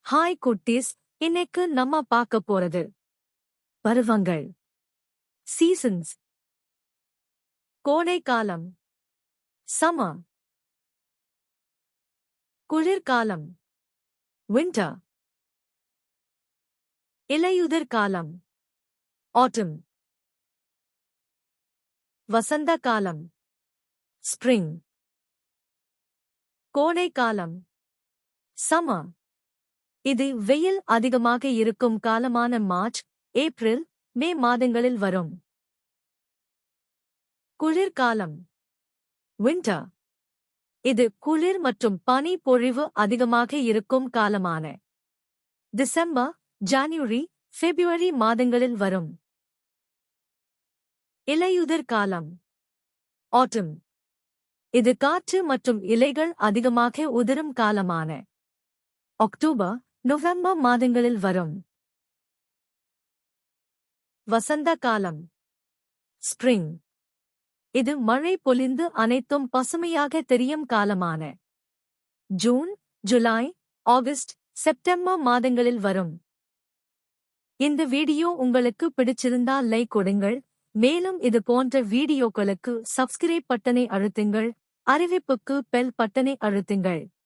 Hi குட்டீஸ், இன்னைக்கு நம்ம பார்க்க போறது பருவங்கள், சீசன்ஸ். கோடைக்காலம், சம்மர். குளிர்காலம், விண்டர். இலையுதிர் காலம், ஆட்டம். வசந்த காலம், ஸ்பிரிங். கோடைக்காலம், சம்மர். இது வெயில் அதிகமாக இருக்கும் காலமான மார்ச், ஏப்ரல், மே மாதங்களில் வரும். குளிர்காலம், விண்டர். இது குளிர் மற்றும் பனி பொழிவு அதிகமாக இருக்கும் காலமான டிசம்பர், ஜனவரி, பிப்ரவரி மாதங்களில் வரும். இலையுதிர் காலம், ஆட்டம். இது காற்று மற்றும் இலைகள் அதிகமாக உதிரும் காலமான அக்டோபர், நவம்பர் மாதங்களில் வரும். வசந்த காலம், ஸ்பிரிங். இது மழை பொழிந்து அனைத்தும் பசுமையாக தெரியும் காலமான ஜூன், ஜூலை, ஆகஸ்ட், செப்டம்பர் மாதங்களில் வரும். இந்த வீடியோ உங்களுக்கு பிடிச்சிருந்தா லைக் கொடுங்கள். மேலும் இது போன்ற வீடியோக்களுக்கு சப்ஸ்கிரைப் பட்டனை அழுத்துங்கள். அறிவிப்புக்கு பெல் பட்டனை அழுத்துங்கள்.